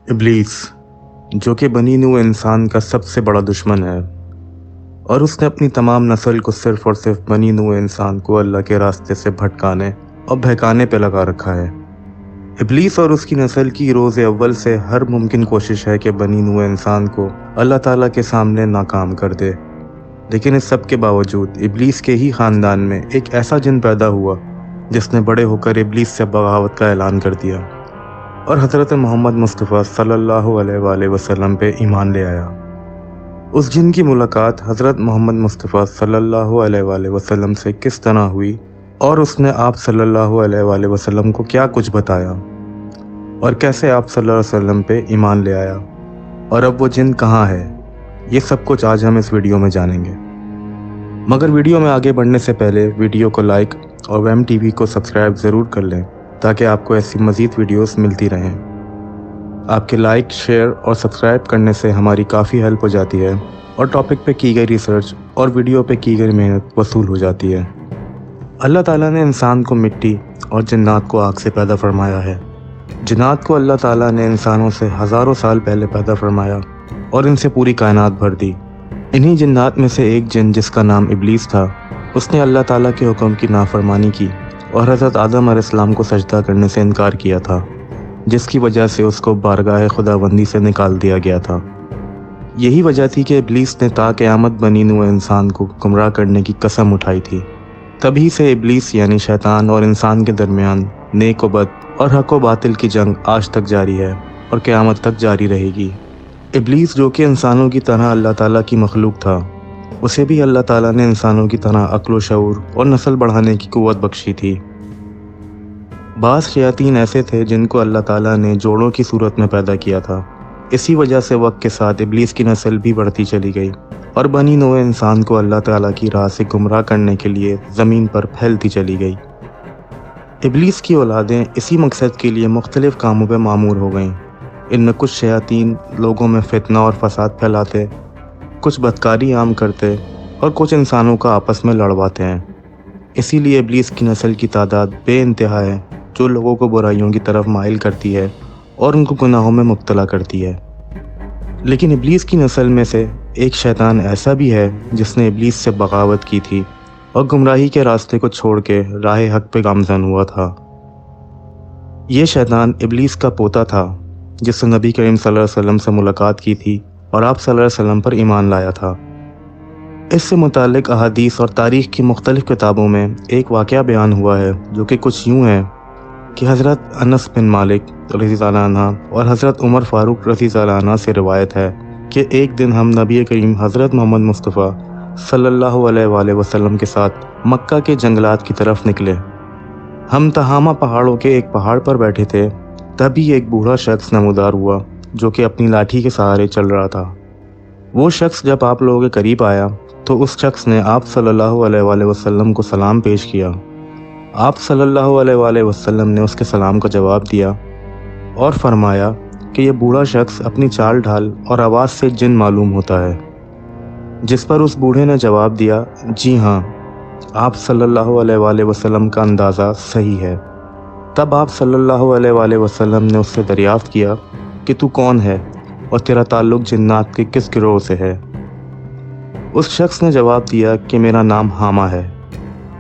ابلیس جو کہ بنی نوع انسان کا سب سے بڑا دشمن ہے، اور اس نے اپنی تمام نسل کو صرف اور صرف بنی نوع انسان کو اللہ کے راستے سے بھٹکانے اور بہکانے پہ لگا رکھا ہے۔ ابلیس اور اس کی نسل کی روز اول سے ہر ممکن کوشش ہے کہ بنی نوع انسان کو اللہ تعالیٰ کے سامنے ناکام کر دے، لیکن اس سب کے باوجود ابلیس کے ہی خاندان میں ایک ایسا جن پیدا ہوا جس نے بڑے ہو کر ابلیس سے بغاوت کا اعلان کر دیا اور حضرت محمد مصطفیٰ صلی اللہ علیہ وآلہ وسلم پہ ایمان لے آیا۔ اس جن کی ملاقات حضرت محمد مصطفیٰ صلی اللہ علیہ وآلہ وسلم سے کس طرح ہوئی، اور اس نے آپ صلی اللہ علیہ وآلہ وسلم کو کیا کچھ بتایا، اور کیسے آپ صلی اللہ علیہ وسلم پہ ایمان لے آیا، اور اب وہ جن کہاں ہے، یہ سب کچھ آج ہم اس ویڈیو میں جانیں گے۔ مگر ویڈیو میں آگے بڑھنے سے پہلے ویڈیو کو لائک اور ویم ٹی وی کو سبسکرائب ضرور کر لیں تاکہ آپ کو ایسی مزید ویڈیوز ملتی رہیں۔ آپ کے لائک، شیئر اور سبسکرائب کرنے سے ہماری کافی ہیلپ ہو جاتی ہے، اور ٹاپک پہ کی گئی ریسرچ اور ویڈیو پہ کی گئی محنت وصول ہو جاتی ہے۔ اللہ تعالیٰ نے انسان کو مٹی اور جنات کو آگ سے پیدا فرمایا ہے۔ جنات کو اللہ تعالیٰ نے انسانوں سے ہزاروں سال پہلے پیدا فرمایا اور ان سے پوری کائنات بھر دی۔ انہی جنات میں سے ایک جن جس کا نام ابلیس تھا، اس نے اللہ تعالیٰ کے حکم کی نافرمانی کی اور حضرت آدم علیہ السلام کو سجدہ کرنے سے انکار کیا تھا، جس کی وجہ سے اس کو بارگاہ خداوندی سے نکال دیا گیا تھا۔ یہی وجہ تھی کہ ابلیس نے تا قیامت بنی نوع انسان کو گمراہ کرنے کی قسم اٹھائی تھی۔ تبھی سے ابلیس یعنی شیطان اور انسان کے درمیان نیک و بد اور حق و باطل کی جنگ آج تک جاری ہے اور قیامت تک جاری رہے گی۔ ابلیس جو کہ انسانوں کی طرح اللہ تعالیٰ کی مخلوق تھا، اسے بھی اللہ تعالیٰ نے انسانوں کی طرح عقل و شعور اور نسل بڑھانے کی قوت بخشی تھی۔ بعض شیاطین ایسے تھے جن کو اللہ تعالیٰ نے جوڑوں کی صورت میں پیدا کیا تھا۔ اسی وجہ سے وقت کے ساتھ ابلیس کی نسل بھی بڑھتی چلی گئی اور بنی نوع انسان کو اللہ تعالیٰ کی راہ سے گمراہ کرنے کے لیے زمین پر پھیلتی چلی گئی۔ ابلیس کی اولادیں اسی مقصد کے لیے مختلف کاموں پہ معمور ہو گئیں۔ ان میں کچھ شیاطین لوگوں میں فتنہ اور فساد پھیلاتے، کچھ بدکاری عام کرتے اور کچھ انسانوں کا آپس میں لڑواتے ہیں۔ اسی لیے ابلیس کی نسل کی تعداد بے انتہا ہے، جو لوگوں کو برائیوں کی طرف مائل کرتی ہے اور ان کو گناہوں میں مبتلا کرتی ہے۔ لیکن ابلیس کی نسل میں سے ایک شیطان ایسا بھی ہے جس نے ابلیس سے بغاوت کی تھی اور گمراہی کے راستے کو چھوڑ کے راہ حق پہ گامزن ہوا تھا۔ یہ شیطان ابلیس کا پوتا تھا جس نے نبی کریم صلی اللہ علیہ وسلم سے ملاقات کی تھی اور آپ صلی اللہ علیہ وسلم پر ایمان لایا تھا۔ اس سے متعلق احادیث اور تاریخ کی مختلف کتابوں میں ایک واقعہ بیان ہوا ہے جو کہ کچھ یوں ہے کہ حضرت انس بن مالک رضی اللہ عنہ اور حضرت عمر فاروق رضی اللہ عنہ سے روایت ہے کہ ایک دن ہم نبی کریم حضرت محمد مصطفیٰ صلی اللہ علیہ وآلہ وسلم کے ساتھ مکہ کے جنگلات کی طرف نکلے۔ ہم تہامہ پہاڑوں کے ایک پہاڑ پر بیٹھے تھے، تبھی ایک بوڑھا شخص نمودار ہوا جو کہ اپنی لاٹھی کے سہارے چل رہا تھا۔ وہ شخص جب آپ لوگوں کے قریب آیا تو اس شخص نے آپ صلی اللہ علیہ وآلہ وسلم کو سلام پیش کیا۔ آپ صلی اللہ علیہ وآلہ وسلم نے اس کے سلام کا جواب دیا اور فرمایا کہ یہ بوڑھا شخص اپنی چال ڈھال اور آواز سے جن معلوم ہوتا ہے، جس پر اس بوڑھے نے جواب دیا، جی ہاں، آپ صلی اللہ علیہ وآلہ وسلم کا اندازہ صحیح ہے۔ تب آپ صلی اللہ علیہ وآلہ وسلم نے اس سے دریافت کیا کہ تو کون ہے اور تیرا تعلق جنات کے کس گروہ سے ہے؟ اس شخص نے جواب دیا کہ میرا نام حامہ ہے،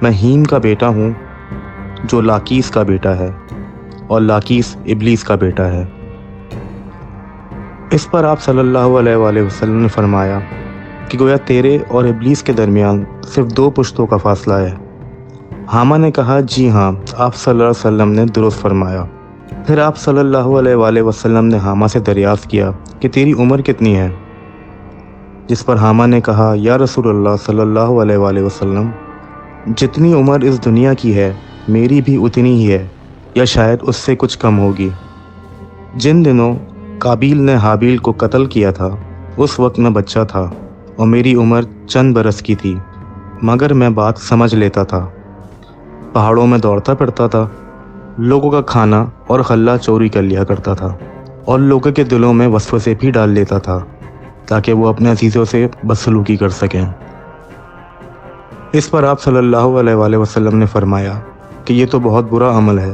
میں ہیم کا بیٹا ہوں جو لاکیس کا بیٹا ہے، اور لاکیس ابلیس کا بیٹا ہے۔ اس پر آپ صلی اللہ علیہ وآلہ وسلم نے فرمایا کہ گویا تیرے اور ابلیس کے درمیان صرف 2 پشتوں کا فاصلہ ہے۔ حامہ نے کہا، جی ہاں، آپ صلی اللہ علیہ وسلم نے درست فرمایا۔ پھر آپ صلی اللہ علیہ وآلہ وسلم نے حامہ سے دریافت کیا کہ تیری عمر کتنی ہے؟ جس پر حامہ نے کہا، یا رسول اللہ صلی اللہ علیہ وآلہ وسلم، جتنی عمر اس دنیا کی ہے میری بھی اتنی ہی ہے، یا شاید اس سے کچھ کم ہوگی۔ جن دنوں قابیل نے حابیل کو قتل کیا تھا اس وقت میں بچہ تھا اور میری عمر چند برس کی تھی، مگر میں بات سمجھ لیتا تھا۔ پہاڑوں میں دوڑتا پھرتا تھا، لوگوں کا کھانا اور غلہ چوری کر لیا کرتا تھا، اور لوگوں کے دلوں میں وسوسے بھی ڈال لیتا تھا تاکہ وہ اپنے عزیزوں سے بدسلوکی کر سکیں۔ اس پر آپ صلی اللہ علیہ وآلہ وسلم نے فرمایا کہ یہ تو بہت برا عمل ہے۔